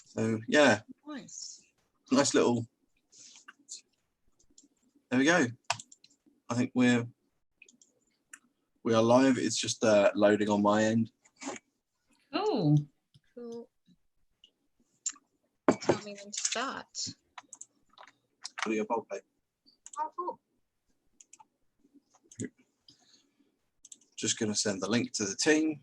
So yeah, nice little. There we go. I think we are live. It's just loading on my end. Cool. Tell me when to start. Put your bold plate. Oh, cool. Just going to send the link to the team.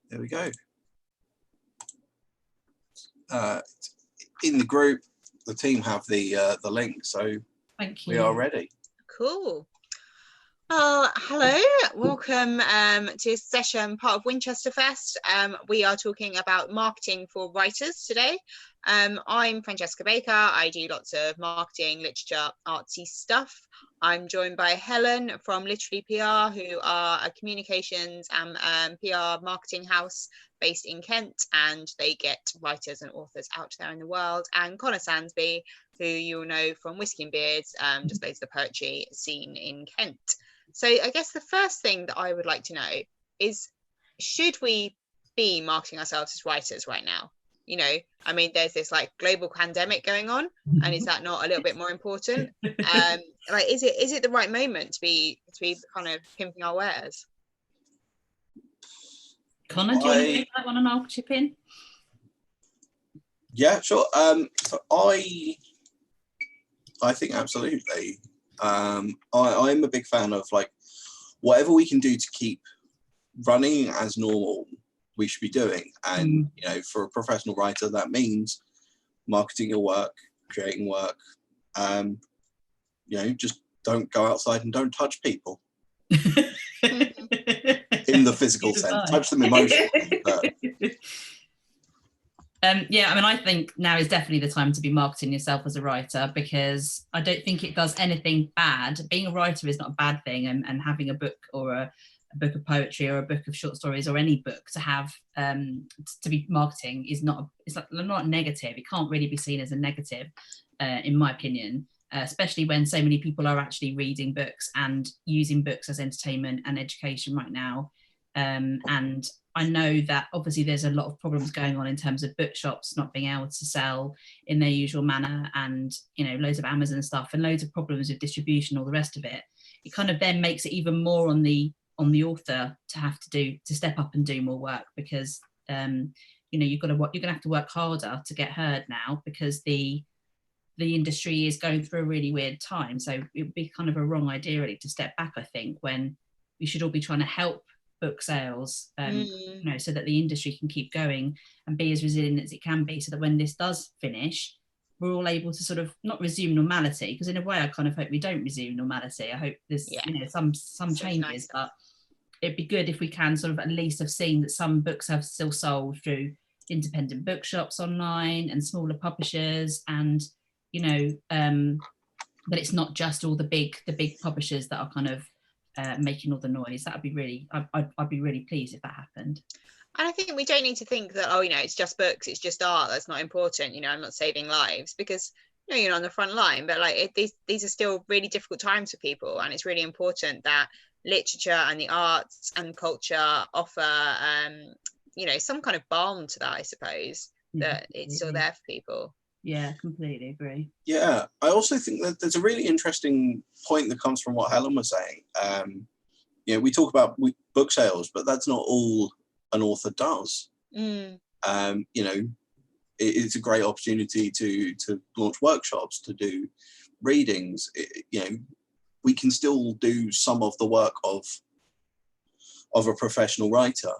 There we go. In the group, the team have the link, so thank you. We are ready. Cool. Well, hello, welcome to this session, part of WinchesterFest. We are talking about marketing for writers today. I'm Francesca Baker. I do lots of marketing, literature, artsy stuff. I'm joined by Helen from Literally PR, who are a communications and PR marketing house based in Kent, and they get writers and authors out there in the world. And Connor Sansby, who you'll know from Whiskey and Beards, just leads the poetry scene in Kent. So I guess the first thing that I would like to know is, should we be marketing ourselves as writers right now? You know, I mean, there's this like global pandemic going on, and is that not a little bit more important? Like, is it the right moment to be kind of pimping our wares? Connor, do you want to take that one and I'll chip in? Yeah, sure. So I think absolutely. I'm a big fan of like whatever we can do to keep running as normal, we should be doing. And you know, for a professional writer, that means marketing your work, creating work. You know, just don't go outside and don't touch people. In the physical sense, touch them emotionally. But... yeah, I mean, I think now is definitely the time to be marketing yourself as a writer, because I don't think it does anything bad. Being a writer is not a bad thing, and having a book or a book of poetry or a book of short stories or any book to have to be marketing is not negative. It can't really be seen as a negative, in my opinion. Especially when so many people are actually reading books and using books as entertainment and education right now. And I know that obviously there's a lot of problems going on in terms of bookshops not being able to sell in their usual manner, and you know, loads of Amazon stuff and loads of problems with distribution, all the rest of it. It kind of then makes it even more on the author to have to step up and do more work, because you know, you're gonna have to work harder to get heard now, because the industry is going through a really weird time. So it would be kind of a wrong idea really to step back, I think, when we should all be trying to help book sales, you know, so that the industry can keep going and be as resilient as it can be, so that when this does finish, we're all able to sort of not resume normality, because in a way I kind of hope we don't resume normality. I hope there's you know, some changes, nice. But it'd be good if we can sort of at least have seen that some books have still sold through independent bookshops online and smaller publishers, and you know, but it's not just all the big publishers that are kind of making all the noise. That would be really, I'd be really pleased if that happened. And I think we don't need to think that, oh, you know, it's just books, it's just art, that's not important, you know, I'm not saving lives, because you know, you're on the front line, but like these are still really difficult times for people, and it's really important that literature and the arts and culture offer you know, some kind of balm to that, I suppose, that it's still there for people. Yeah, completely agree. Yeah, I also think that there's a really interesting point that comes from what Helen was saying. You know, we talk about book sales, but that's not all an author does. You know, it's a great opportunity to launch workshops, to do readings. You know, we can still do some of the work of a professional writer.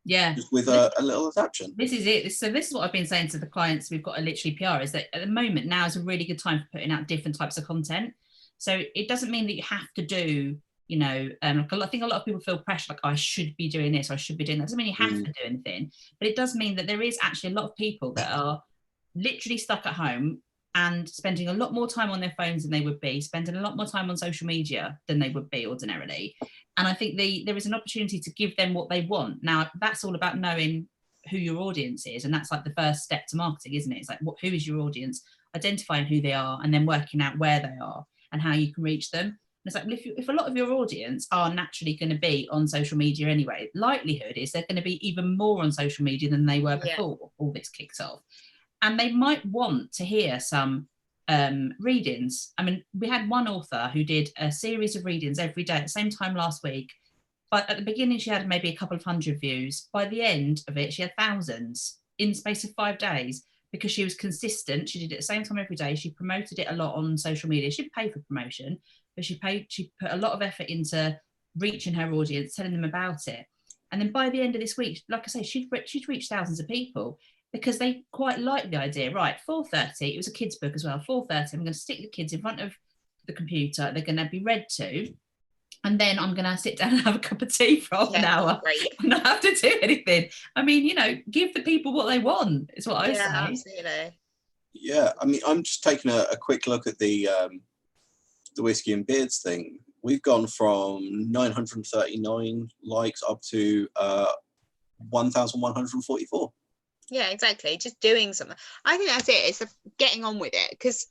Yeah, just with a little adaptation. This is it. So this is what I've been saying to the clients we've got at Literally PR, is that at the moment now is a really good time for putting out different types of content. So it doesn't mean that you have to do you know, like I think a lot of people feel pressure, like, I should be doing this, or I should be doing that. Doesn't mean you have to do anything, but it does mean that there is actually a lot of people that are literally stuck at home and spending a lot more time on their phones than they would be, spending a lot more time on social media than they would be ordinarily. And I think there is an opportunity to give them what they want. Now, that's all about knowing who your audience is, and that's like the first step to marketing, isn't it? It's like, who is your audience, identifying who they are, and then working out where they are and how you can reach them. And it's like, well, if a lot of your audience are naturally going to be on social media anyway, likelihood is they're going to be even more on social media than they were before all this kicked off. And they might want to hear some readings. I mean, we had one author who did a series of readings every day at the same time last week. But at the beginning, she had maybe a couple of hundred views. By the end of it, she had thousands in the space of 5 days, because she was consistent. She did it at the same time every day. She promoted it a lot on social media. She'd pay for promotion, but she put a lot of effort into reaching her audience, telling them about it. And then by the end of this week, like I say, she'd reached thousands of people, because they quite liked the idea. Right, 4:30, it was a kid's book as well. 4:30, I'm going to stick the kids in front of the computer. They're going to be read to. And then I'm going to sit down and have a cup of tea for half an hour and not have to do anything. I mean, you know, give the people what they want, is what I say. Yeah, absolutely. Yeah, I mean, I'm just taking a quick look at the Whiskey and Beards thing. We've gone from 939 likes up to 1,144. Yeah, exactly. Just doing something. I think that's it. It's getting on with it, because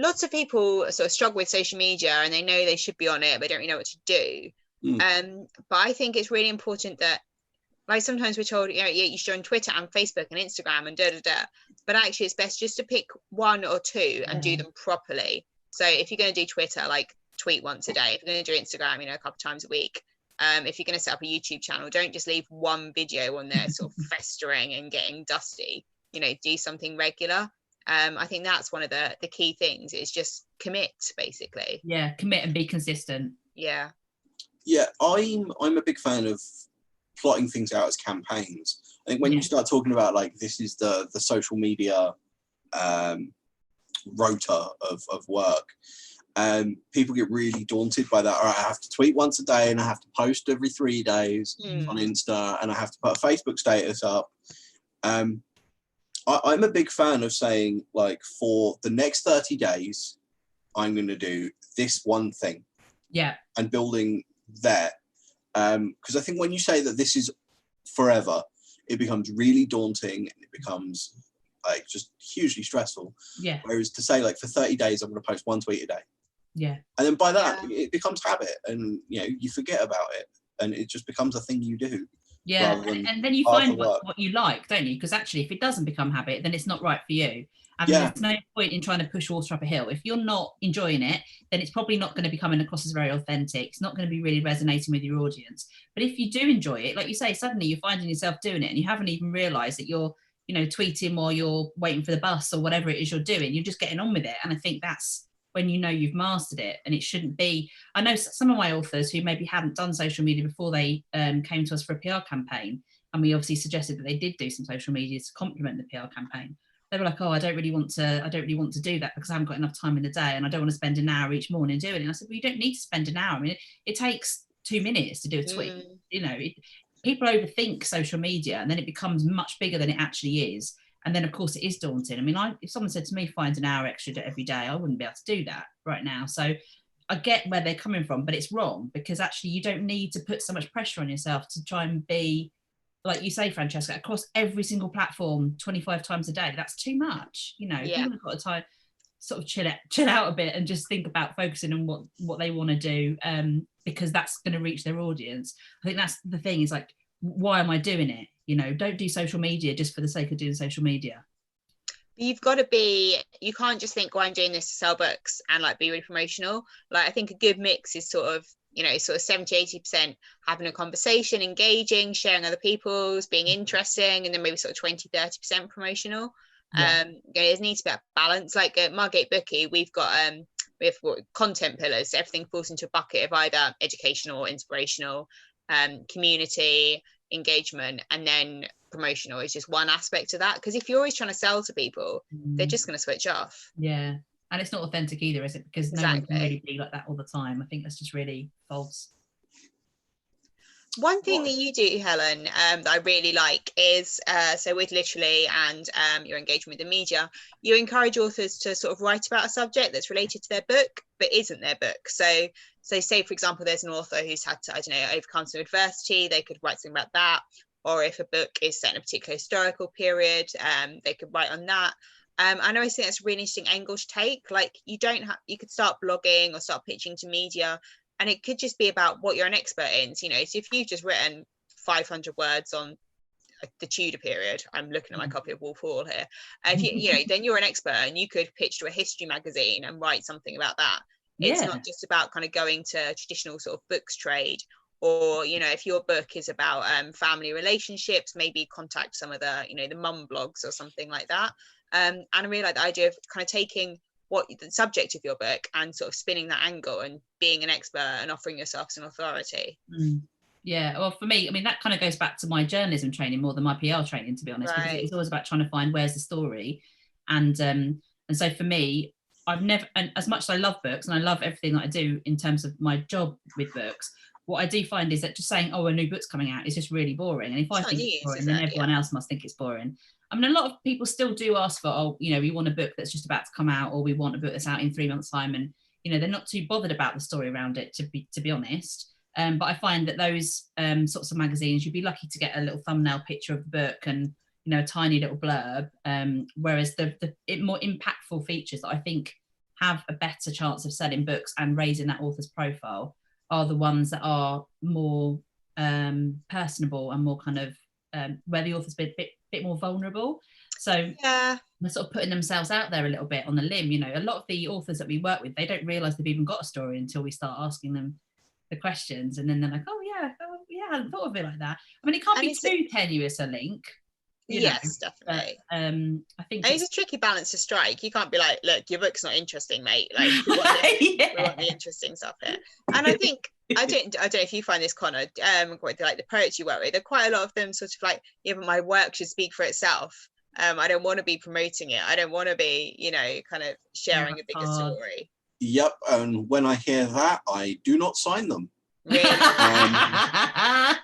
lots of people sort of struggle with social media and they know they should be on it, but they don't really know what to do. But I think it's really important that, like, sometimes we're told, you know, you should join Twitter and Facebook and Instagram and da. But actually, it's best just to pick one or two and do them properly. So if you're going to do Twitter, like, tweet once a day. If you're going to do Instagram, you know, a couple of times a week. If you're going to set up a YouTube channel, don't just leave one video on there sort of festering and getting dusty. You know, do something regular. I think that's one of the key things, is just commit, basically. Yeah, commit and be consistent. Yeah. Yeah, I'm a big fan of plotting things out as campaigns. I think when you start talking about, like, this is the social media rota of work, people get really daunted by that. All right, I have to tweet once a day, and I have to post every 3 days on Insta, and I have to put a Facebook status up. I'm a big fan of saying, like, for the next 30 days, I'm going to do this one thing. Yeah. And building that. Because I think when you say that this is forever, it becomes really daunting, and it becomes, like, just hugely stressful. Yeah. Whereas to say, like, for 30 days, I'm going to post one tweet a day. Yeah. And then by that, it becomes habit, and, you know, you forget about it, and it just becomes a thing you do. Yeah, and then you find what you like, don't you? Because actually, if it doesn't become habit, then it's not right for you. And there's no point in trying to push water up a hill. If you're not enjoying it, then it's probably not going to be coming across as very authentic. It's not going to be really resonating with your audience. But if you do enjoy it, like you say, suddenly you're finding yourself doing it, and you haven't even realised that you're, you know, tweeting while you're waiting for the bus or whatever it is you're doing. You're just getting on with it. And I think that's when you know you've mastered it. And it shouldn't be, I know some of my authors who maybe hadn't done social media before they came to us for a PR campaign, and we obviously suggested that they did do some social media to complement the PR campaign. They were like, oh, I don't really want to do that because I haven't got enough time in the day, and I don't want to spend an hour each morning doing it. And I said, well, you don't need to spend an hour. I mean, it takes 2 minutes to do a tweet. You know, people overthink social media, and then it becomes much bigger than it actually is. And then, of course, it is daunting. I mean, if someone said to me, find an hour extra every day, I wouldn't be able to do that right now. So I get where they're coming from, but it's wrong, because actually you don't need to put so much pressure on yourself to try and be, like you say, Francesca, across every single platform 25 times a day. That's too much. You know, people have got to time sort of chill out a bit and just think about focusing on what they want to do, because that's going to reach their audience. I think that's the thing, is like, why am I doing it? You know, don't do social media just for the sake of doing social media. You've got to be, you can't just think, well, I'm doing this to sell books and like be really promotional. Like, I think a good mix is sort of, you know, sort of 70-80% having a conversation, engaging, sharing other people's, being interesting, and then maybe sort of 20-30% promotional. There needs to be a balance. Like at Margate Bookie, we have content pillars. So everything falls into a bucket of either educational or inspirational, community, engagement, and then promotional is just one aspect of that. Because if you're always trying to sell to people, they're just going to switch off. Yeah. And it's not authentic either, is it? Because no one can really be like that all the time. I think that's just really false. One thing that you do, Helen, that I really like is, so with Literally and your engagement with the media, you encourage authors to sort of write about a subject that's related to their book, but isn't their book. So say, for example, there's an author who's had to, I don't know, overcome some adversity, they could write something about that. Or if a book is set in a particular historical period, they could write on that. And I always think that's a really interesting angle to take. Like, you could start blogging or start pitching to media, and it could just be about what you're an expert in. So, so if you've just written 500 words on the Tudor period, I'm looking at my copy of Wolf Hall here. If then you're an expert, and you could pitch to a history magazine and write something about that. It's not just about kind of going to traditional sort of books trade, or if your book is about family relationships, maybe contact some of the the mum blogs or something like that. And I really like the idea of kind of taking what the subject of your book and sort of spinning that angle and being an expert and offering yourself as an authority. Yeah, well, for me, I mean, that kind of goes back to my journalism training more than my PR training, to be honest, because it's always about trying to find where's the story. And so for me, I've never, and as much as I love books and I love everything that I do in terms of my job with books, what I do find is that just saying, oh, a new book's coming out is just really boring. And if I think it's boring, then everyone else must think it's boring. I mean, a lot of people still do ask for, oh, we want a book that's just about to come out, or we want a book that's out in 3 months' time. And, they're not too bothered about the story around it, to be honest. But I find that those sorts of magazines, you'd be lucky to get a little thumbnail picture of the book and, a tiny little blurb. Whereas the more impactful features that I think have a better chance of selling books and raising that author's profile are the ones that are more personable and more kind of where the author's been a bit more vulnerable. So they're sort of putting themselves out there a little bit on the limb. A lot of the authors that we work with, they don't realise they've even got a story until we start asking them the questions, and then they're like, oh yeah, I hadn't thought of it like that. I mean, it can't be too tenuous a link. Yes, definitely. But, I think it's a tricky balance to strike. You can't be like, look, your book's not interesting, mate. Like, we want the interesting stuff here. And I think I don't know if you find this, Connor, like the poets you work with, there are quite a lot of them sort of like, but my work should speak for itself. I don't want to be promoting it. I don't want to be, kind of sharing a bigger story. Yep, and when I hear that, I do not sign them. Really? My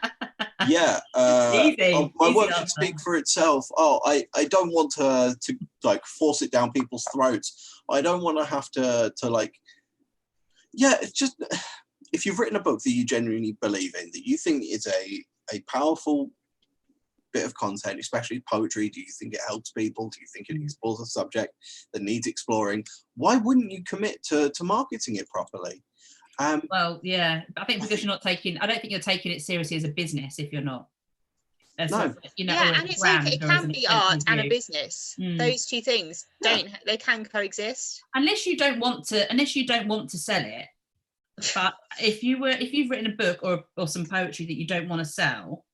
work should speak for itself. I don't want to like force it down people's throats. I don't want to have to like, it's just, if you've written a book that you genuinely believe in, that you think is a powerful bit of content, especially poetry, do you think it helps people? Do you think it explores a subject that needs exploring? Why wouldn't you commit to marketing it properly? Well, yeah, I think because I don't think you're taking it seriously as a business if you're not. No. And it's okay. It can be art and a business. Those two things they can coexist. Unless you don't want to sell it. But if you've written a book or some poetry that you don't want to sell,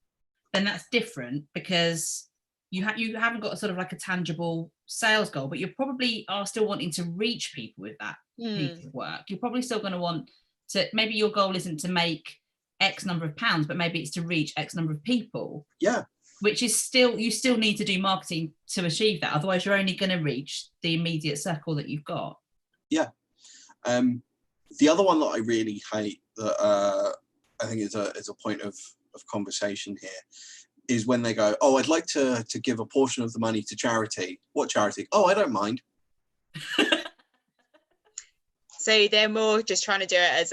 then that's different, because you haven't got a sort of like a tangible sales goal, but you probably are still wanting to reach people with that piece of work. You're probably still going to want to, maybe your goal isn't to make X number of pounds, but maybe it's to reach X number of people. Yeah. Which is you still need to do marketing to achieve that. Otherwise you're only going to reach the immediate circle that you've got. Yeah. The other one that I really hate that I think is a point of conversation here is when they go, oh, I'd like to give a portion of the money to charity. What charity? Oh, I don't mind. So they're more just trying to do it as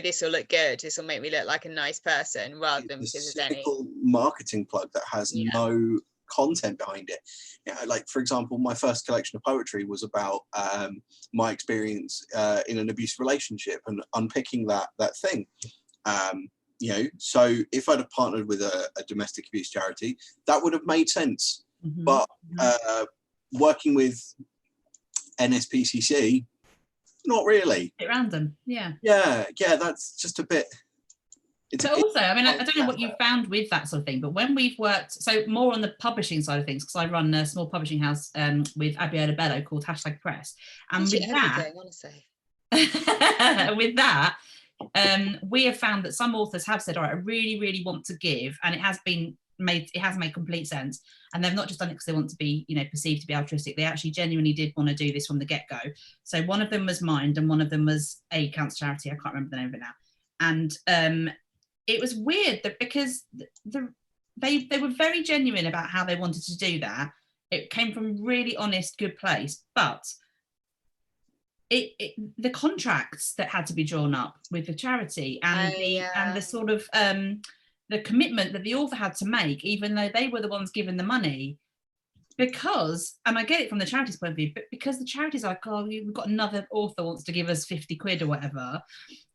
this will look good, this will make me look like a nice person, rather than because there's any marketing plug that has no content behind it. Like, for example, my first collection of poetry was about my experience in an abusive relationship and unpicking that thing. So if I'd have partnered with a domestic abuse charity, that would have made sense. But working with NSPCC, not really. A bit random, yeah. Yeah, that's just a bit. So also, I mean, I don't know what you found with that sort of thing, but when we've worked, so more on the publishing side of things, because I run a small publishing house with Abiola Bello called #Press, and with that, we have found that some authors have said, all right, I really, really want to give, and it has made complete sense, and they've not just done it because they want to be, perceived to be altruistic. They actually genuinely did want to do this from the get-go. So one of them was Mind, and one of them was a cancer charity. I can't remember the name of it now. And it was weird that because they were very genuine about how they wanted to do that. It came from a really honest, good place, but the contracts that had to be drawn up with the charity and the sort of the commitment that the author had to make, even though they were the ones given the money, because, and I get it from the charity's point of view, but because the charity's like, oh, we've got another author wants to give us 50 quid or whatever,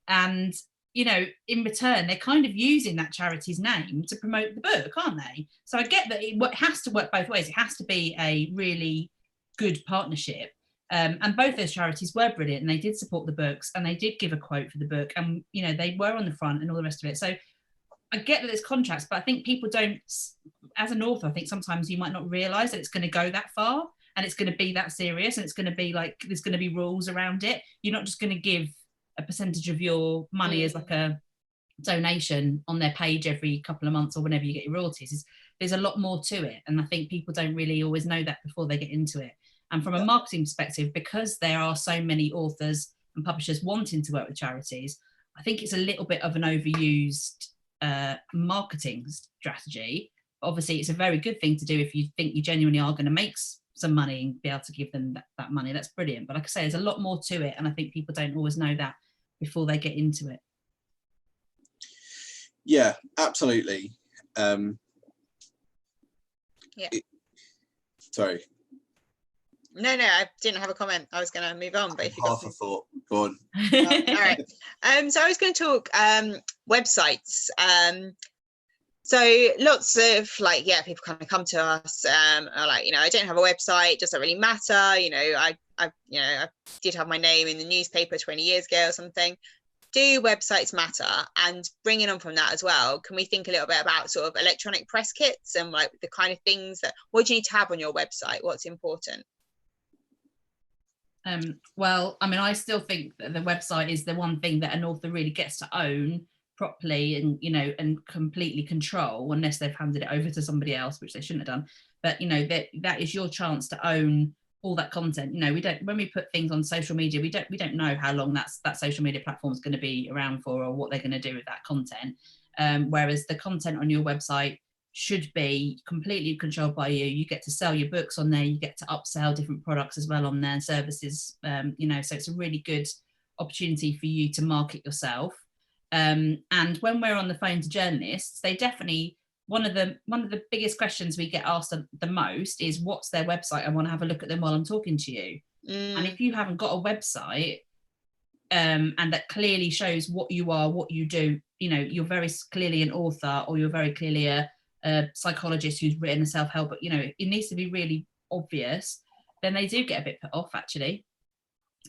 and in return they're kind of using that charity's name to promote the book, aren't they? So I get that it has to work both ways. It has to be a really good partnership. And both those charities were brilliant, and they did support the books, and they did give a quote for the book, and they were on the front and all the rest of it. So I get that there's contracts, but I think people don't, as an author, I think sometimes you might not realise that it's going to go that far and it's going to be that serious, and it's going to be like there's going to be rules around it. You're not just going to give a percentage of your money as like a donation on their page every couple of months or whenever you get your royalties. There's a lot more to it, and I think people don't really always know that before they get into it. And from a marketing perspective, because there are so many authors and publishers wanting to work with charities, I think it's a little bit of an overused marketing strategy. Obviously, it's a very good thing to do if you think you genuinely are going to make some money and be able to give them that money. That's brilliant. But like I say, there's a lot more to it, and I think people don't always know that before they get into it. Yeah, absolutely. Sorry. No, I didn't have a comment. I was going to move on, but if you got half a thought, go on. All right. So I was going to talk websites. So lots of people kind of come to us are like, I don't have a website. Does that really matter? I did have my name in the newspaper 20 years ago or something. Do websites matter? And bringing on from that as well, can we think a little bit about sort of electronic press kits and like the kind of things what do you need to have on your website? What's important? Well, I mean, I still think that the website is the one thing that an author really gets to own properly and, and completely control, unless they've handed it over to somebody else, which they shouldn't have done. But, that is your chance to own all that content. When we put things on social media, we don't know how long that social media platform is going to be around for or what they're going to do with that content. Whereas the content on your website should be completely controlled by you. You get to sell your books on there. You get to upsell different products as well on there and services. So it's a really good opportunity for you to market yourself. And when we're on the phone to journalists, they definitely, one of the biggest questions we get asked the most is, what's their website? I want to have a look at them while I'm talking to you. And if you haven't got a website and that clearly shows what you are, what you do, you're very clearly an author, or you're very clearly a psychologist who's written a self-help book, it needs to be really obvious, then they do get a bit put off actually.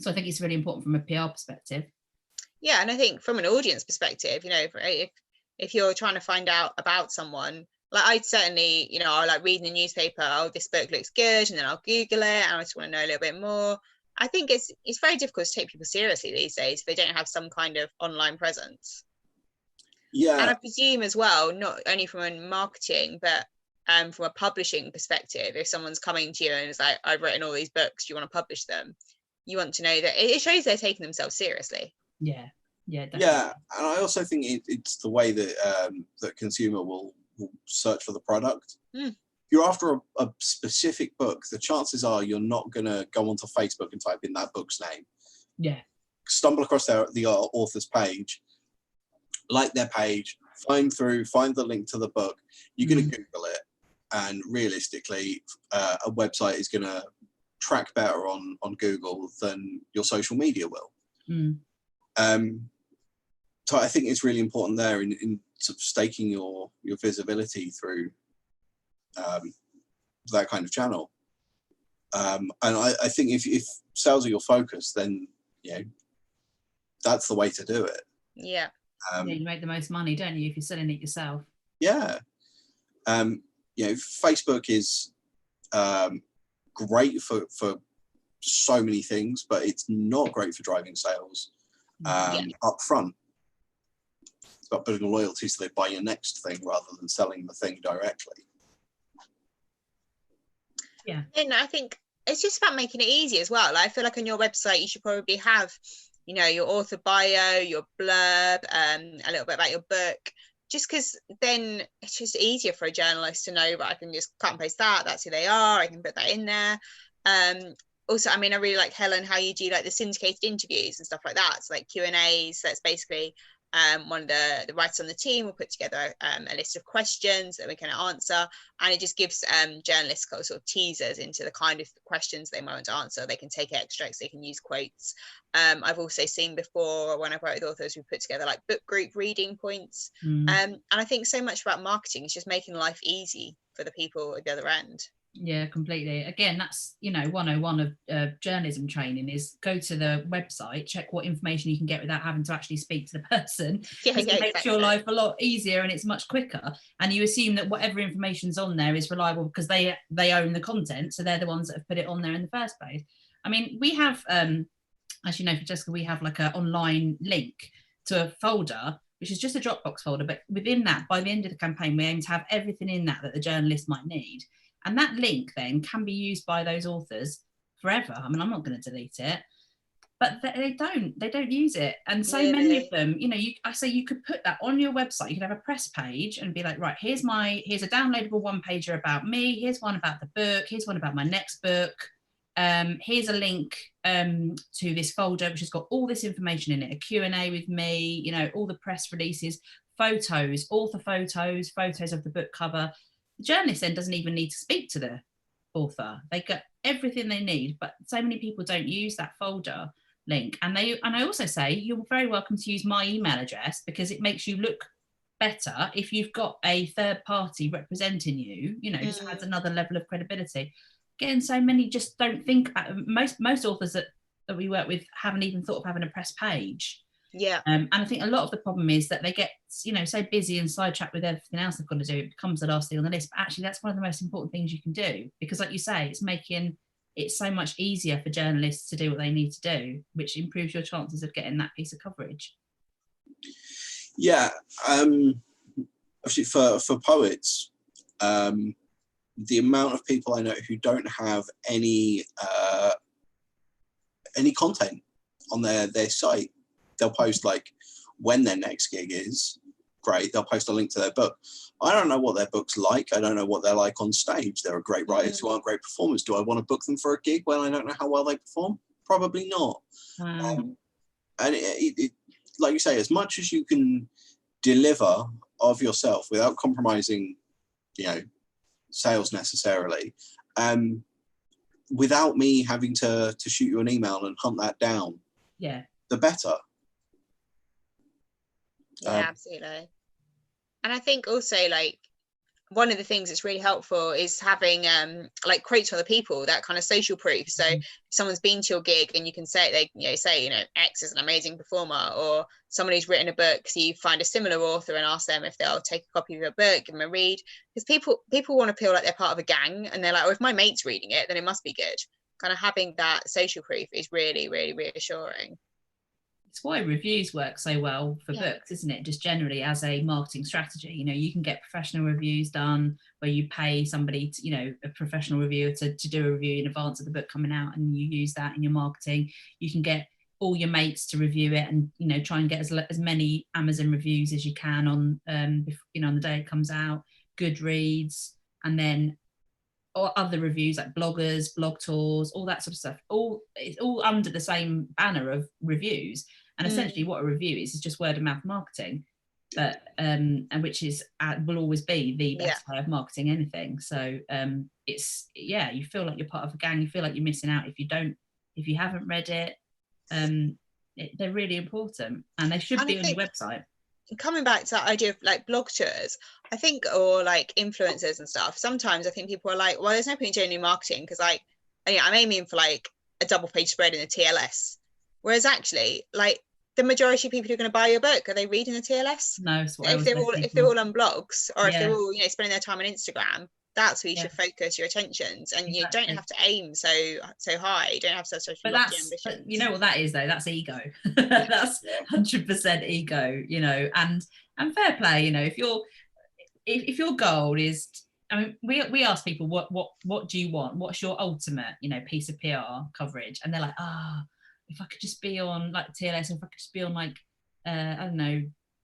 So I think it's really important from a PR perspective. Yeah, and I think from an audience perspective, if you're trying to find out about someone, like I'd certainly, I'll like read in the newspaper, oh, this book looks good, and then I'll Google it and I just want to know a little bit more. I think it's very difficult to take people seriously these days if they don't have some kind of online presence. Yeah. And I presume as well, not only from a marketing, but from a publishing perspective, if someone's coming to you and is like, I've written all these books, do you want to publish them? You want to know that it shows they're taking themselves seriously. Yeah, definitely. Yeah, and I also think it's the way that that consumer will search for the product. If you're after a specific book, the chances are you're not going to go onto Facebook and type in that book's name. Yeah. Stumble across the author's page, like their page, find the link to the book. You're going to Google it, and realistically, a website is going to track better on Google than your social media will. So I think it's really important there in sort of staking your visibility through that kind of channel. And I think if sales are your focus, then that's the way to do it. Yeah. You make the most money, don't you, if you're selling it yourself? Yeah. Facebook is great for so many things, but it's not great for driving sales up front. It's about building loyalty so they buy your next thing rather than selling the thing directly. Yeah. And I think it's just about making it easy as well. I feel like on your website you should probably have your author bio, your blurb, a little bit about your book, just because then it's just easier for a journalist to know, but I can just cut and paste that's who they are, I can put that in there. Also, I mean, I really like, Helen, how you do like the syndicated interviews and stuff like that. So like Q&As, so it's basically one of the writers on the team will put together a list of questions that we can answer, and it just gives journalists sort of teasers into the kind of questions they might want to answer. They can take extracts, they can use quotes. I've also seen before, when I've worked with authors, we put together like book group reading points. And I think so much about marketing is just making life easy for the people at the other end. Yeah, completely. Again, that's 101 of journalism training is go to the website, check what information you can get without having to actually speak to the person. Yeah, it makes exactly. your life a lot easier and it's much quicker. And you assume that whatever information's on there is reliable because they own the content, so they're the ones that have put it on there in the first place. I mean, we have, as you know, Francesca, we have like an online link to a folder, which is just a Dropbox folder. But within that, by the end of the campaign, we aim to have everything in that the journalist might need. And that link then can be used by those authors forever. I mean, I'm not going to delete it, but they don't use it. And so many of them, I say you could put that on your website. You could have a press page and be like, right, here's a downloadable one pager about me. Here's one about the book. Here's one about my next book. Here's a link to this folder, which has got all this information in it, a Q&A with me, all the press releases, photos, author photos of the book cover. The journalist then doesn't even need to speak to the author. They get everything they need, but so many people don't use that folder link. And I also say you're very welcome to use my email address because it makes you look better if you've got a third party representing you, just adds another level of credibility. Again, so many just don't think about it. Most authors that we work with haven't even thought of having a press page. Yeah. And I think a lot of the problem is that they get, so busy and sidetracked with everything else they've got to do, it becomes the last thing on the list. But actually, that's one of the most important things you can do because, like you say, it's making it so much easier for journalists to do what they need to do, which improves your chances of getting that piece of coverage. Yeah. Actually, for poets, the amount of people I know who don't have any content on their site. They'll post like when their next gig is, great. They'll post a link to their book. I don't know what their book's like. I don't know what they're like on stage. There are great writers who aren't great performers. Do I want to book them for a gig when I don't know how well they perform? Probably not. And it, like you say, as much as you can deliver of yourself without compromising, sales necessarily, without me having to shoot you an email and hunt that down, the better. Yeah, absolutely. And I think also like one of the things that's really helpful is having like quotes from other people, that kind of social proof. So if someone's been to your gig and you can say X is an amazing performer, or somebody's written a book, so you find a similar author and ask them if they'll take a copy of your book, give them a read, because people want to feel like they're part of a gang, and they're like, oh, if my mate's reading it, then it must be good. Kind of having that social proof is really, really reassuring. It's why reviews work so well for books, isn't it? Just generally as a marketing strategy, you can get professional reviews done where you pay somebody to, a professional reviewer to do a review in advance of the book coming out, and you use that in your marketing. You can get all your mates to review it and, try and get as many Amazon reviews as you can on, on the day it comes out, Goodreads, and then or other reviews like bloggers, blog tours, all that sort of stuff. It's all under the same banner of reviews. And essentially what a review is just word of mouth marketing, but and which is will always be the best way of marketing anything. So it's you feel like you're part of a gang. You feel like you're missing out if you haven't read it. They're really important, and they should be on your website. Coming back to that idea of like blog tours, I think, or like influencers and stuff, sometimes I think people are like, well, there's no point in doing new marketing because like I'm aiming for like a double page spread in the TLS, whereas actually like the majority of people who are going to buy your book, are they reading the TLS? No. If they're all on blogs, or if they're all spending their time on Instagram, that's where you should focus your attentions, and you don't have to aim so high. You don't have such lofty ambitions. But you know what that is though? That's ego. That's 100% ego. And fair play. If your goal is, I mean, we ask people what do you want? What's your ultimate piece of PR coverage? And they're like, if I could just be on like TLS, if I could just be on like I don't know,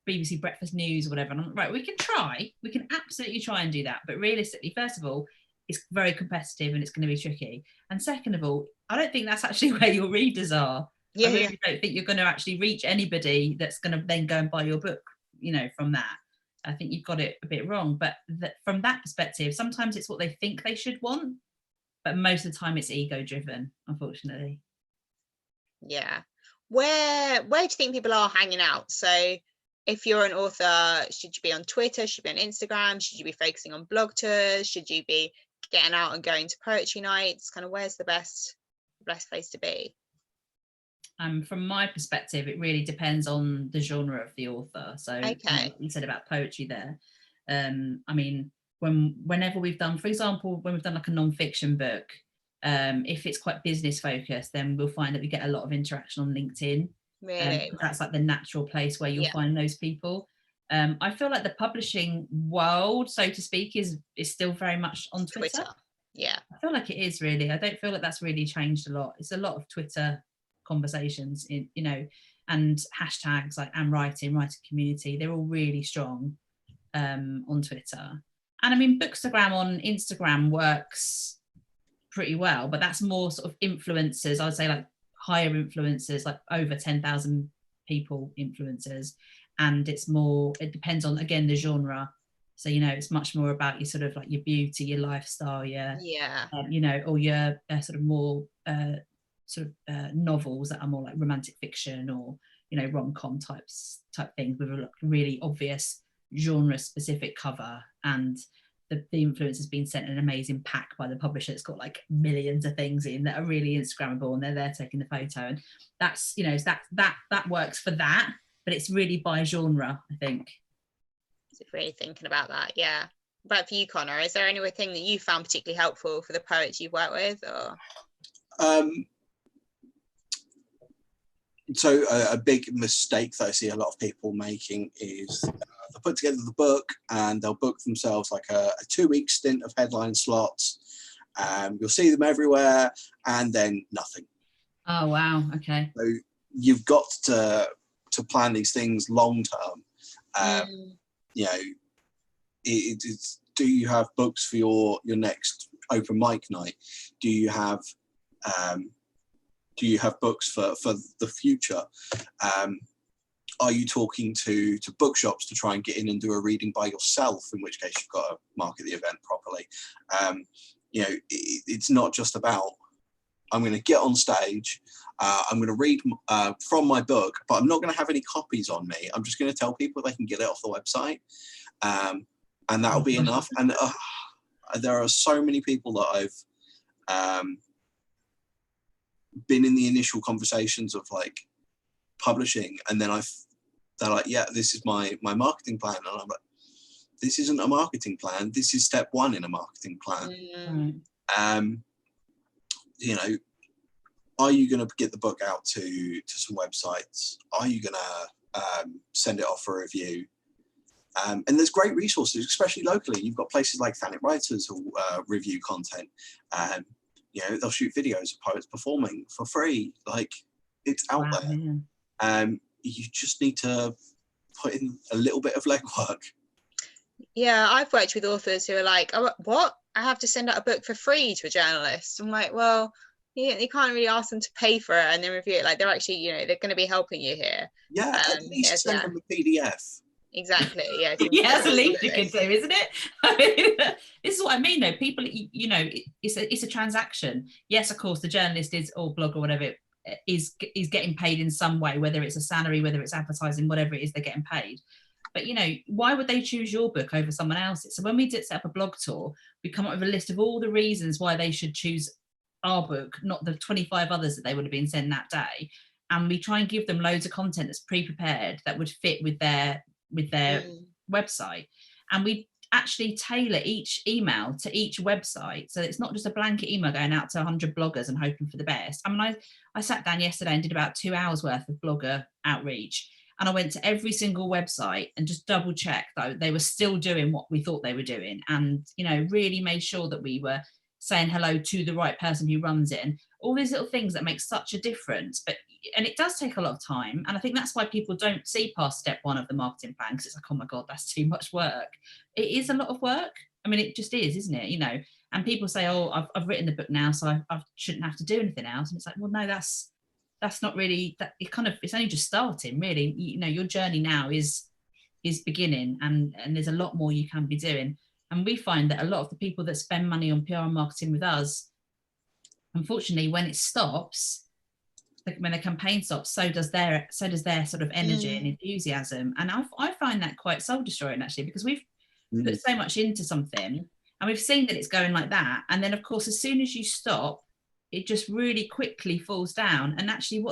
BBC Breakfast News or whatever. And I'm like, right, we can absolutely try and do that. But realistically, first of all, it's very competitive and it's going to be tricky. And second of all, I don't think that's actually where your readers are. I really don't think you're going to actually reach anybody that's going to then go and buy your book, from that. I think you've got it a bit wrong. But from that perspective, sometimes it's what they think they should want, but most of the time it's ego driven, unfortunately. Yeah. Where do you think people are hanging out? So if you're an author, should you be on Twitter? Should you be on Instagram? Should you be focusing on blog tours? Should you be getting out and going to poetry nights? Kind of where's the best place to be? From my perspective, it really depends on the genre of the author. So okay. You said about poetry there. I mean, whenever we've done, for example, when we've done like a non-fiction book, if it's quite business focused, then we'll find that we get a lot of interaction on LinkedIn. Really? That's like the natural place where you'll find those people. I feel like the publishing world, so to speak, is still very much on Twitter. Yeah. I feel like it is really. I don't feel like that's really changed a lot. It's a lot of Twitter conversations, and hashtags like "I'm writing community." They're all really strong on Twitter. And I mean, Bookstagram on Instagram works pretty well, but that's more sort of influencers. I would say like higher influencers, like over 10,000 people influencers, and it depends on, again, the genre. So it's much more about your sort of like your beauty, your lifestyle, or your sort of more novels that are more like romantic fiction or rom-com type things with a really obvious genre specific cover, and the influencer's been sent an amazing pack by the publisher. It's got like millions of things in that are really Instagrammable, and they're there taking the photo, and that's that works for that, but it's really by genre, I think. Really thinking about that. Yeah. But for you, Connor, is there anything that you found particularly helpful for the poets you've worked with, or? So a big mistake that I see a lot of people making is they'll put together the book and they'll book themselves like a 2-week stint of headline slots. You'll see them everywhere, and then nothing. Oh wow! Okay. So you've got to plan these things long term. It's, do you have books for your next open mic night? Do you have books for the future? Are you talking to bookshops to try and get in and do a reading by yourself, in which case you've got to market the event properly? It's not just about, I'm going to get on stage, I'm going to read from my book, but I'm not going to have any copies on me. I'm just going to tell people they can get it off the website, and that'll be enough. And there are so many people that I've been in the initial conversations of like publishing, and then they're like, yeah, this is my marketing plan, and I'm like, this isn't a marketing plan, this is step one in a marketing plan. Are you going to get the book out to some websites? Are you going to send it off for review? And there's great resources, especially locally. You've got places like Thanet Writers who review content. They'll shoot videos of poets performing for free. Like, it's out there. Yeah. You just need to put in a little bit of legwork. Yeah, I've worked with authors who are like, oh, what? I have to send out a book for free to a journalist. I'm like, well, you can't really ask them to pay for it and then review it. Like, they're actually, they're going to be helping you here. Yeah, at least send them a PDF. Exactly. Yeah. Yeah, that's the least you can do, isn't it? I mean, this is what I mean, though. People, it's a transaction. Yes, of course, the journalist or blog or whatever is getting paid in some way, whether it's a salary, whether it's advertising, whatever it is, they're getting paid. But why would they choose your book over someone else's? So when we did set up a blog tour, we come up with a list of all the reasons why they should choose our book, not the 25 others that they would have been sent that day. And we try and give them loads of content that's pre-prepared that would fit with their website, and we actually tailor each email to each website, so it's not just a blanket email going out to 100 bloggers and hoping for the best. I mean, I sat down yesterday and did about 2 hours worth of blogger outreach, and I went to every single website and just double checked that they were still doing what we thought they were doing, and really made sure that we were saying hello to the right person who runs it, and all these little things that make such a difference. And it does take a lot of time, and I think that's why people don't see past step one of the marketing plan, because it's like, oh my god, that's too much work. It is a lot of work. I mean, it just is, isn't it? And people say, oh, I've written the book now, so I shouldn't have to do anything else. And it's like, well, no, that's not really that. It's only just starting, really. Your journey now is beginning, and there's a lot more you can be doing. And we find that a lot of the people that spend money on PR and marketing with us, unfortunately, when it stops, when the campaign stops, so does their sort of energy and enthusiasm. And I find that quite soul destroying, actually, because we've put so much into something, and we've seen that it's going like that, and then of course as soon as you stop, it just really quickly falls down. And actually,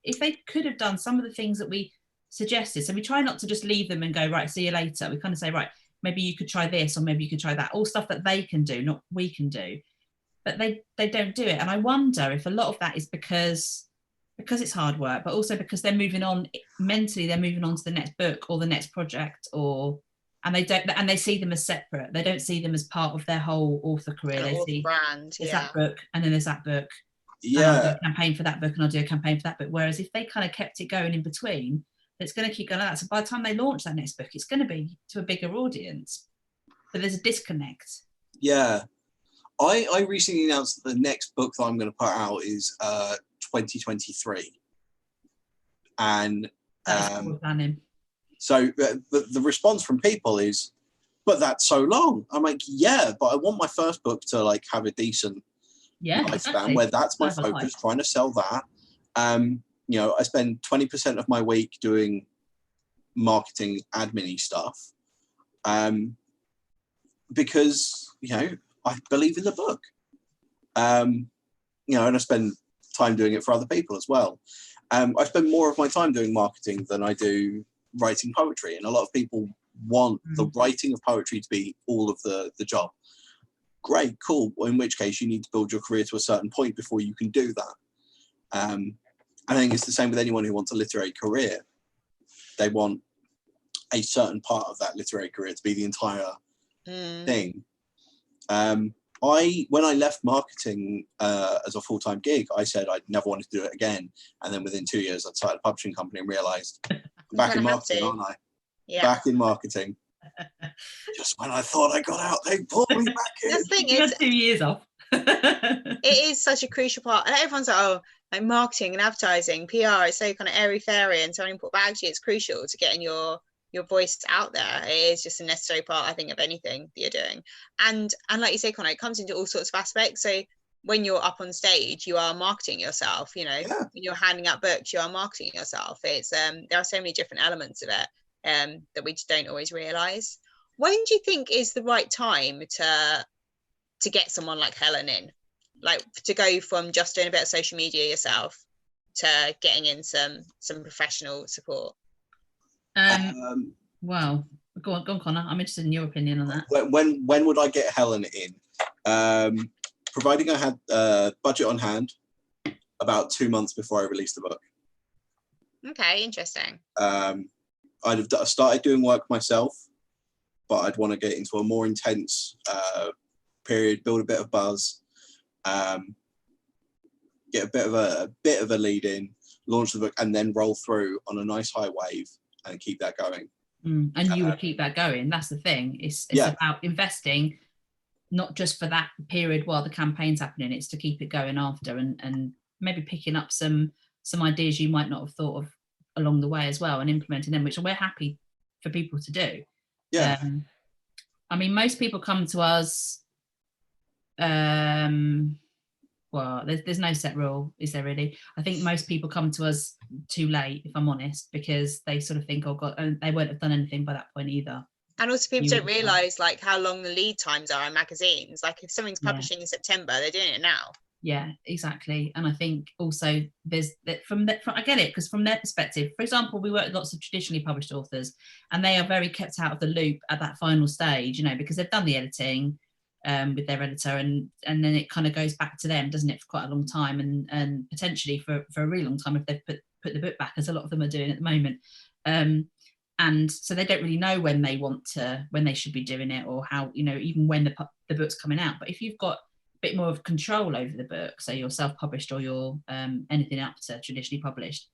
if they could have done some of the things that we suggested, so we try not to just leave them and go, right, see you later. We kind of say, right, maybe you could try this, or maybe you could try that, all stuff that they can do, not we can do. But they don't do it. And I wonder if a lot of that is because it's hard work, but also because they're moving on mentally, they're moving on to the next book or the next project, and they see them as separate. They don't see them as part of their whole author career. They see brand, there's that book, and then there's that book. Yeah. And I'll do a campaign for that book, and I'll do a campaign for that book. Whereas if they kind of kept it going in between, it's going to keep going like that. So by the time they launch that next book, it's going to be to a bigger audience. But there's a disconnect. Yeah. I recently announced that the next book that I'm going to put out is 2023. And planning. So the response from people is, but that's so long. I'm like, yeah, but I want my first book to like have a decent lifespan, exactly. where that's my focus, trying to sell that. I spend 20% of my week doing marketing admin-y stuff, because I believe in the book, and I spend time doing it for other people as well. I spend more of my time doing marketing than I do writing poetry, and a lot of people want the writing of poetry to be all of the job. Great, cool. Well, in which case you need to build your career to a certain point before you can do that. I think it's the same with anyone who wants a literary career. They want a certain part of that literary career to be the entire thing. When I left marketing as a full-time gig, I said I'd never wanted to do it again. And then within 2 years, I'd started a publishing company and realised I'm back in marketing, aren't I? Yeah. Back in marketing. Just when I thought I got out, they pulled me back in. The thing you is, had 2 years off. It is such a crucial part. And everyone's like, oh, like marketing and advertising, PR is so kind of airy-fairy and so important. But actually, it's crucial to getting your voice out there. It is just a necessary part, I think, of anything that you're doing. And like you say, Connor, it comes into all sorts of aspects. So when you're up on stage, you are marketing yourself. When you're handing out books, you are marketing yourself. It's there are so many different elements of it that we just don't always realise. When do you think is the right time to get someone like Helen in, like to go from just doing a bit of social media yourself to getting in some professional support? Well, go on, Connor. I'm interested in your opinion on that. When would I get Helen in? Providing I had budget on hand about 2 months before I released the book. Okay, interesting. I'd have started doing work myself, but I'd want to get into a more intense period, build a bit of buzz, get a bit of a lead in, launch the book, and then roll through on a nice high wave and keep that going. And you would keep that going. That's the thing. It's about investing, not just for that period while the campaign's happening. It's to keep it going after, and maybe picking up some ideas you might not have thought of along the way as well, and implementing them, which we're happy for people to do. Yeah. I mean, most people come to us. Well, there's no set rule, is there really? I think most people come to us too late, if I'm honest, because they sort of think, oh God, and they won't have done anything by that point either. And also people don't realise like how long the lead times are in magazines. Like if something's publishing in September, they're doing it now. Yeah, exactly. And I think also there's that I get it, because from their perspective, for example, we work with lots of traditionally published authors, and they are very kept out of the loop at that final stage, because they've done the editing with their editor, and then it kind of goes back to them, doesn't it, for quite a long time, and potentially for a really long time if they've put the book back, as a lot of them are doing at the moment. And so they don't really know when they should be doing it, or how, even when the book's coming out. But if you've got bit more of control over the book, so you're self-published or you're anything up to traditionally published,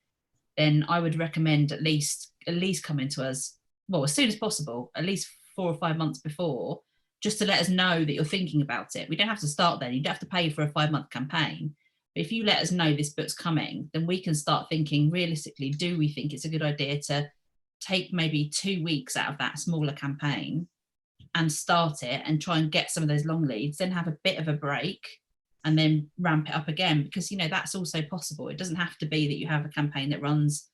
then I would recommend at least coming to us, well, as soon as possible, at least 4 or 5 months before, just to let us know that you're thinking about it. We don't have to start then. You don't have to pay for a 5-month campaign. But if you let us know this book's coming, then we can start thinking realistically, do we think it's a good idea to take maybe 2 weeks out of that smaller campaign and start it and try and get some of those long leads, then have a bit of a break and then ramp it up again, because that's also possible. It doesn't have to be that you have a campaign that runs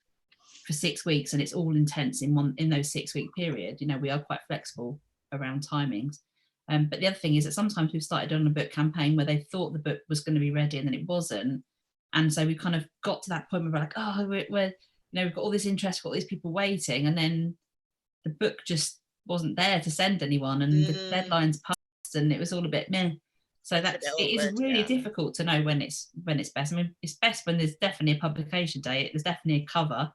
for 6 weeks and it's all intense in those 6 week period. We are quite flexible around timings. But the other thing is that sometimes we've started on a book campaign where they thought the book was going to be ready and then it wasn't, and so we kind of got to that point where we're like, oh, we've got all this interest, we've got all these people waiting, and then the book just wasn't there to send anyone, and the deadlines passed, and it was all a bit meh. So it is really difficult to know when it's best. I mean, it's best when there's definitely a publication date, there's definitely a cover,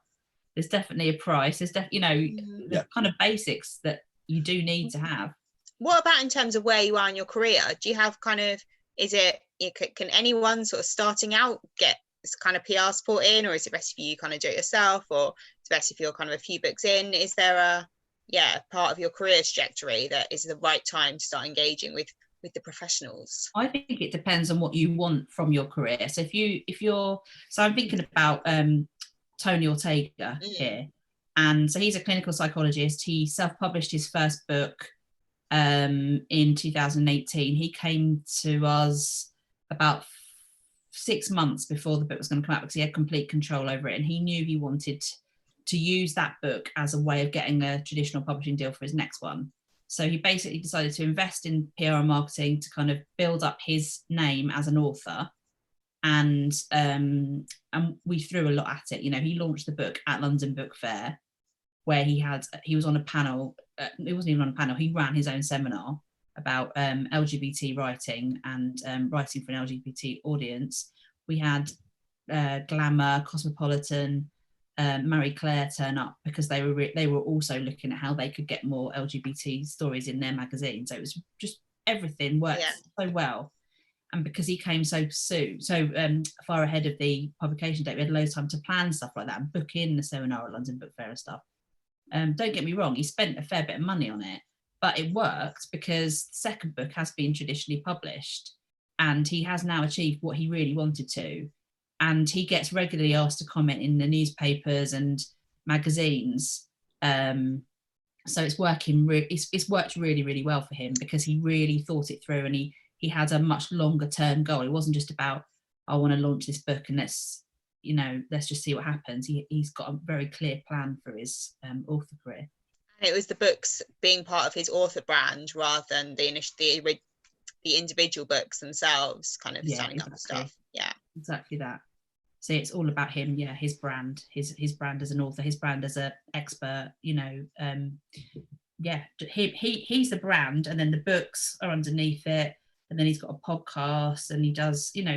there's definitely a price, there's the kind of basics that you do need to have. What about in terms of where you are in your career? Do you have can anyone sort of starting out get this kind of PR support in, or is it best if you kind of do it yourself, or it's best if you're kind of a few books in? Is there a part of your career trajectory that is the right time to start engaging with the professionals? I think it depends on what you want from your career. So so I'm thinking about Tony Ortega here, and so he's a clinical psychologist. He self-published his first book in 2018. He came to us about 6 months before the book was going to come out because he had complete control over it, and he knew he wanted to use that book as a way of getting a traditional publishing deal for his next one. So he basically decided to invest in PR and marketing to kind of build up his name as an author, and we threw a lot at it. He launched the book at London Book Fair, where he was on a panel. It wasn't even on a panel. He ran his own seminar about LGBT writing and writing for an LGBT audience. We had Glamour, Cosmopolitan, Marie Claire turn up because they were also looking at how they could get more LGBT stories in their magazine. So it was just everything worked so well. And because he came so soon, so far ahead of the publication date, we had loads of time to plan stuff like that and book in the seminar at London Book Fair and stuff. Don't get me wrong, he spent a fair bit of money on it, but it worked because the second book has been traditionally published, and he has now achieved what he really wanted to. And he gets regularly asked to comment in the newspapers and magazines. So it's working. It's worked really, really well for him because he really thought it through, and he had a much longer term goal. It wasn't just about, I want to launch this book and let's just see what happens. He's got a very clear plan for his author career. And it was the books being part of his author brand rather than the individual books themselves kind of standing up stuff. Yeah, exactly that. So it's all about him, his brand, his brand as an author, his brand as an expert, he's the brand, and then the books are underneath it, and then he's got a podcast, and he does, and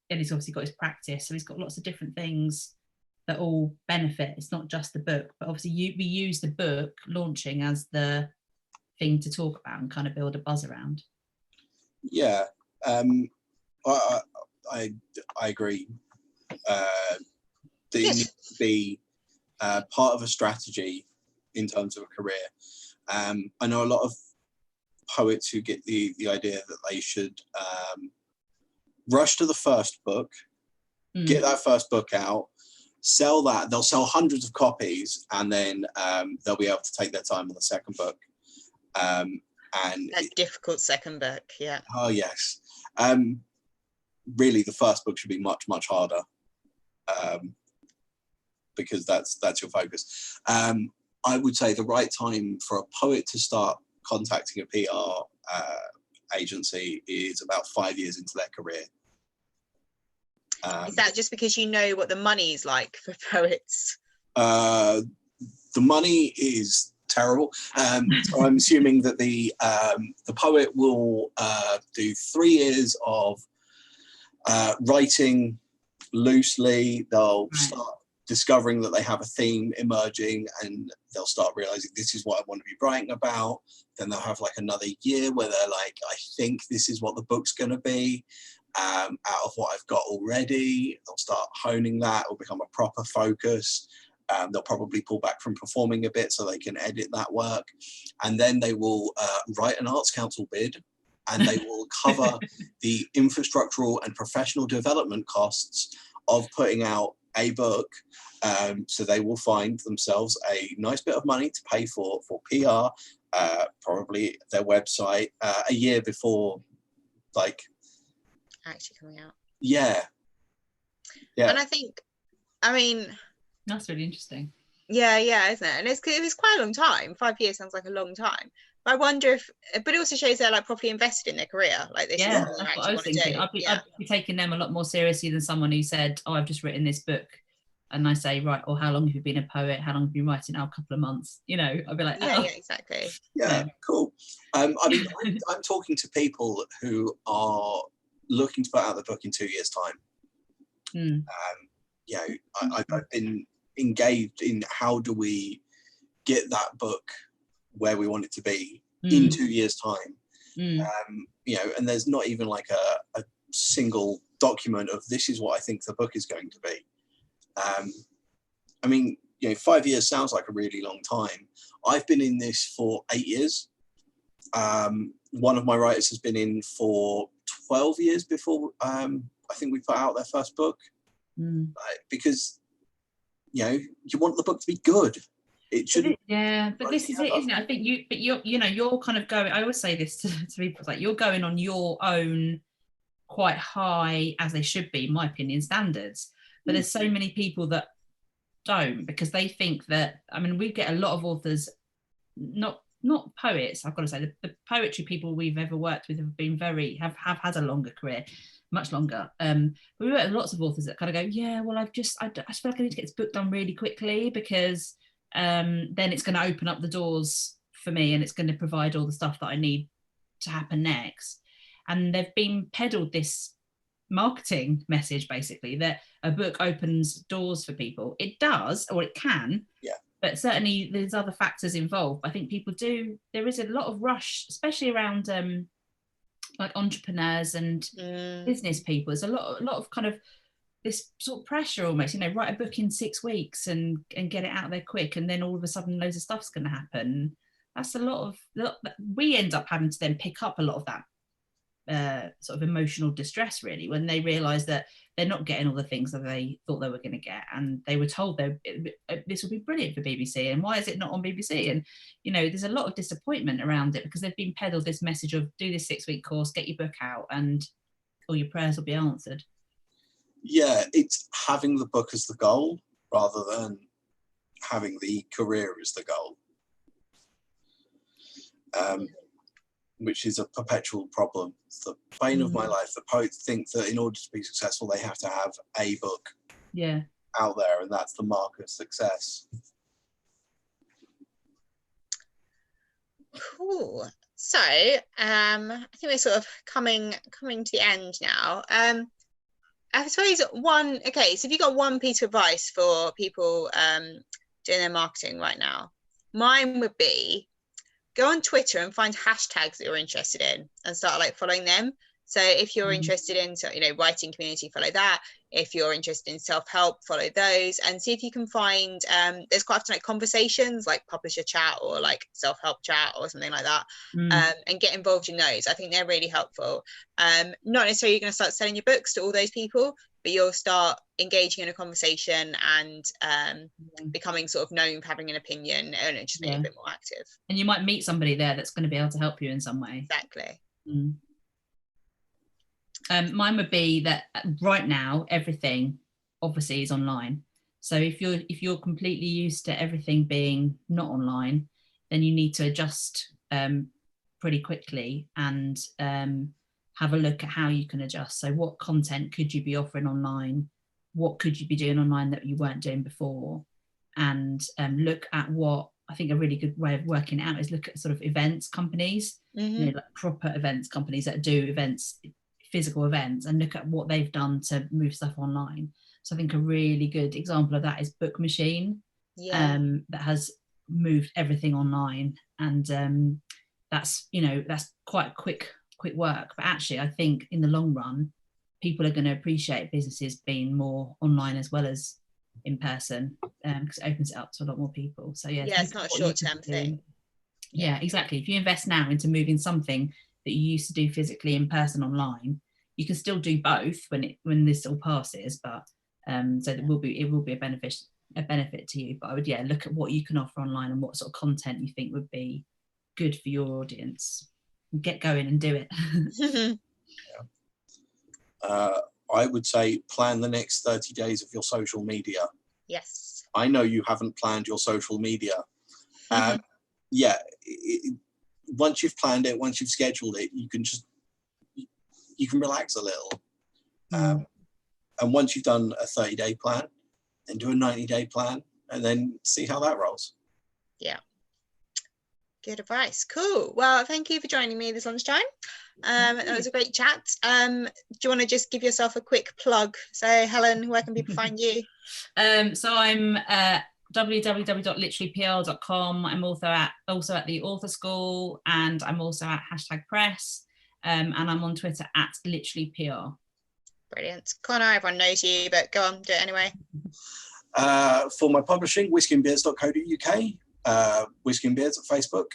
he's obviously got his practice, so he's got lots of different things that all benefit. It's not just the book, but obviously we use the book launching as the thing to talk about and kind of build a buzz around. Yeah, I agree. They need to be part of a strategy in terms of a career. I know a lot of poets who get the idea that they should rush to the first book, get that first book out, sell that. They'll sell hundreds of copies, and then they'll be able to take their time on the second book. And that difficult second book, yeah. Oh yes. Really, the first book should be much, much harder, because that's your focus. I would say the right time for a poet to start contacting a PR agency is about 5 years into their career. Is that just because you know what the money is like for poets? The money is terrible. So I'm assuming that the poet will do 3 years of writing loosely. They'll start discovering that they have a theme emerging, and they'll start realizing this is what I want to be writing about. Then they'll have like another year where they're like, I think this is what the book's going to be. Out of what I've got already, they'll start honing that. It'll become a proper focus. They'll probably pull back from performing a bit so they can edit that work. And then they will write an Arts Council bid, and they will cover the infrastructural and professional development costs of putting out a book. So they will find themselves a nice bit of money to pay for PR, probably their website, a year before, like, actually coming out. Yeah. And I mean, that's really interesting. Yeah, isn't it? And it was quite a long time. 5 years sounds like a long time. But I wonder but it also shows they're like properly invested in their career. Like this is what they that's what I was thinking. I'd be taking them a lot more seriously than someone who said, "Oh, I've just written this book," and I say, "Right, or how long have you been a poet? How long have you been writing?" "Oh, a couple of months." You know, I'd be like, yeah, exactly. Yeah, cool. I mean, I'm talking to people who are looking to put out the book in 2 years' time. You know, I've been engaged in how do we get that book where we want it to be in 2 years' time. You know, and there's not even like a single document of this is what I think the book is going to be. I mean, you know, 5 years sounds like a really long time. I've been in this for 8 years. One of my writers has been in for 12 years before I think we put out their first book. Because, you know, you want the book to be good. It shouldn't. But this is it, isn't it? I think you're kind of going. I always say this to people, like you're going on your own quite high, as they should be, in my opinion, standards. But there's so many people that don't, because they think that. I mean, we get a lot of authors, not poets. I've got to say the poetry people we've ever worked with have been have had a longer career. Much longer. We work with lots of authors that kind of go, yeah, well, I just feel like I need to get this book done really quickly, because then it's going to open up the doors for me, and it's going to provide all the stuff that I need to happen next. And they've been peddled this marketing message, basically, that a book opens doors for people. It does, or it can. Yeah. But certainly there's other factors involved. I think there is a lot of rush, especially around like entrepreneurs and business people. There's a lot of kind of this sort of pressure almost, you know, write a book in 6 weeks and get it out there quick, and then all of a sudden loads of stuff's going to happen. That's a lot of, we end up having to then pick up a lot of that sort of emotional distress, really, when they realise that they're not getting all the things that they thought they were going to get, and they were told this will be brilliant for BBC, and why is it not on BBC? And you know, there's a lot of disappointment around it, because they've been peddled this message of do this 6-week course, get your book out, and all your prayers will be answered. Yeah, it's having the book as the goal rather than having the career as the goal. Which is a perpetual problem. It's the bane of my life. The poets think that in order to be successful, they have to have a book out there, and that's the mark of success. Cool. So I think we're sort of coming to the end now. I suppose so if you got one piece of advice for people doing their marketing right now, mine would be go on Twitter and find hashtags that you're interested in and start like following them. So if you're interested in, you know, writing community, follow that. If you're interested in self-help, follow those, and see if you can find, there's quite often like conversations like publisher chat or like self-help chat or something like that, and get involved in those. I think they're really helpful. Not necessarily you're going to start selling your books to all those people, but you'll start engaging in a conversation and becoming sort of known for having an opinion, and just being a bit more active. And you might meet somebody there that's going to be able to help you in some way. Exactly. Mine would be that right now everything obviously is online. So if you're completely used to everything being not online, then you need to adjust pretty quickly and have a look at how you can adjust. So what content could you be offering online? What could you be doing online that you weren't doing before? And look at what I think a really good way of working it out is look at sort of events companies, you know, like proper events companies that do events physical events and look at what they've done to move stuff online. So I think a really good example of that is Book Machine, that has moved everything online, and that's quite quick work. But actually, I think in the long run, people are going to appreciate businesses being more online as well as in person, because it opens it up to a lot more people. So it's not a short-term thing. Yeah, exactly. If you invest now into moving something that you used to do physically in person online, you can still do both when this all passes, but so it will be a benefit to you. But I would look at what you can offer online and what sort of content you think would be good for your audience. Get going and do it. I would say plan the next 30 days of your social media. Yes. I know you haven't planned your social media. Once you've planned it, once you've scheduled it, you can relax a little. And once you've done a 30-day plan, then do a 90-day plan, and then see how that rolls. Yeah. Good advice. Cool. Well, thank you for joining me this lunchtime. That was a great chat. Do you want to just give yourself a quick plug? So, Helen, where can people find you? So I'm www.literallypr.com. I'm also at the Author School, and I'm also at #press, and I'm on Twitter at literallypr. Brilliant. Connor, everyone knows you, but go on, do it anyway. For my publishing, whiskeyandbeards.co.uk, Whiskey and Beards at Facebook,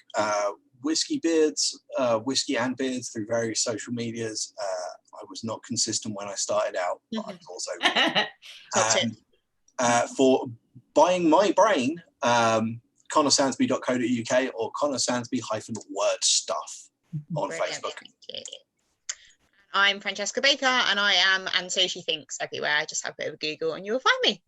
Whiskey Beards, Whiskey and Beards through various social medias. I was not consistent when I started out, but I was also for buying my brain, connorsansby.co.uk or connorsansby-word stuff on Facebook. I'm Francesca Baker, and I am And So She Thinks everywhere. Just have a bit of a Google and you'll find me.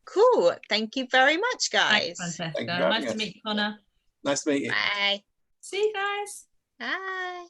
Cool. Thank you very much, guys. Thanks, Francesca. Nice to meet you, Connor. Nice to meet you. Bye. See you guys. Bye.